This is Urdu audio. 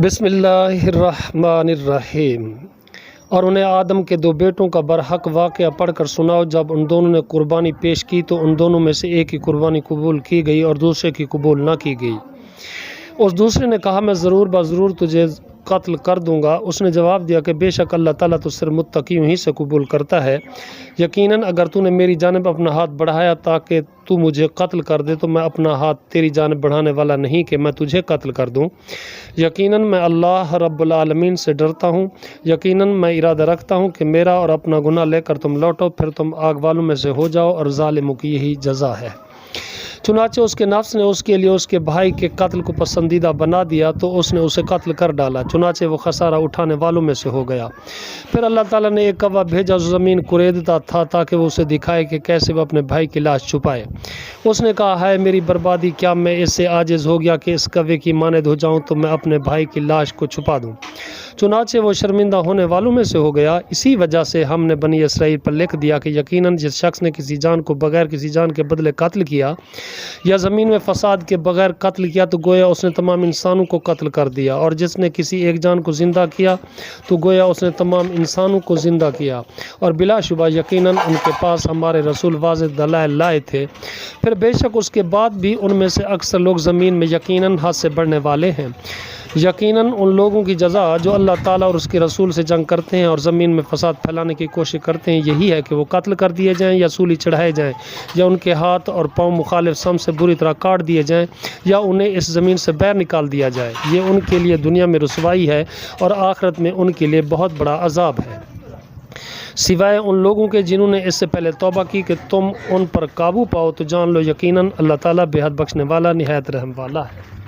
بسم اللہ الرحمن الرحیم۔ اور انہیں آدم کے دو بیٹوں کا برحق واقعہ پڑھ کر سناؤ۔ جب ان دونوں نے قربانی پیش کی تو ان دونوں میں سے ایک کی قربانی قبول کی گئی اور دوسرے کی قبول نہ کی گئی۔ اس دوسرے نے کہا میں ضرور بضرور تجھے قتل کر دوں گا۔ اس نے جواب دیا کہ بے شک اللہ تعالیٰ تو صرف متقیوں ہی سے قبول کرتا ہے۔ یقیناً اگر تو نے میری جانب اپنا ہاتھ بڑھایا تاکہ تو مجھے قتل کر دے تو میں اپنا ہاتھ تیری جانب بڑھانے والا نہیں کہ میں تجھے قتل کر دوں۔ یقیناً میں اللہ رب العالمین سے ڈرتا ہوں۔ یقیناً میں ارادہ رکھتا ہوں کہ میرا اور اپنا گناہ لے کر تم لوٹو، پھر تم آگ والوں میں سے ہو جاؤ، اور ظالموں کی یہی جزا ہے۔ چنانچہ اس کے نفس نے اس کے لیے اس کے بھائی کے قتل کو پسندیدہ بنا دیا تو اس نے اسے قتل کر ڈالا، چنانچہ وہ خسارہ اٹھانے والوں میں سے ہو گیا۔ پھر اللہ تعالیٰ نے ایک کوا بھیجا جو زمین کوریدتا تھا تاکہ وہ اسے دکھائے کہ کیسے وہ اپنے بھائی کی لاش چھپائے۔ اس نے کہا ہائے میری بربادی، کیا میں اس سے عاجز ہو گیا کہ اس کوے کی مانند ہو جاؤں تو میں اپنے بھائی کی لاش کو چھپا دوں۔ چنانچہ وہ شرمندہ ہونے والوں میں سے ہو گیا۔ اسی وجہ سے ہم نے بنی اسرائیل پر لکھ دیا کہ یقیناً جس شخص نے کسی جان کو بغیر کسی جان کے بدلے قتل کیا یا زمین میں فساد کے بغیر قتل کیا تو گویا اس نے تمام انسانوں کو قتل کر دیا، اور جس نے کسی ایک جان کو زندہ کیا تو گویا اس نے تمام انسانوں کو زندہ کیا، اور بلا شبہ یقیناً ان کے پاس ہمارے رسول واضح دلائل لائے تھے۔ پھر بے شک اس کے بعد بھی ان میں سے اکثر لوگ زمین میں یقیناً حد سے بڑھنے والے ہیں۔ یقیناً ان لوگوں کی جزا جو اللہ تعالیٰ اور اس کے رسول سے جنگ کرتے ہیں اور زمین میں فساد پھیلانے کی کوشش کرتے ہیں یہی ہے کہ وہ قتل کر دیے جائیں یا سولی چڑھائے جائیں، یا ان کے ہاتھ اور پاؤں مخالف سم سے بری طرح کاٹ دیے جائیں، یا انہیں اس زمین سے باہر نکال دیا جائے۔ یہ ان کے لیے دنیا میں رسوائی ہے اور آخرت میں ان کے لیے بہت بڑا عذاب ہے، سوائے ان لوگوں کے جنہوں نے اس سے پہلے توبہ کی کہ تم ان پر قابو پاؤ تو جان لو یقیناً اللہ تعالیٰ بے حد بخشنے والا نہایت رحم والا ہے۔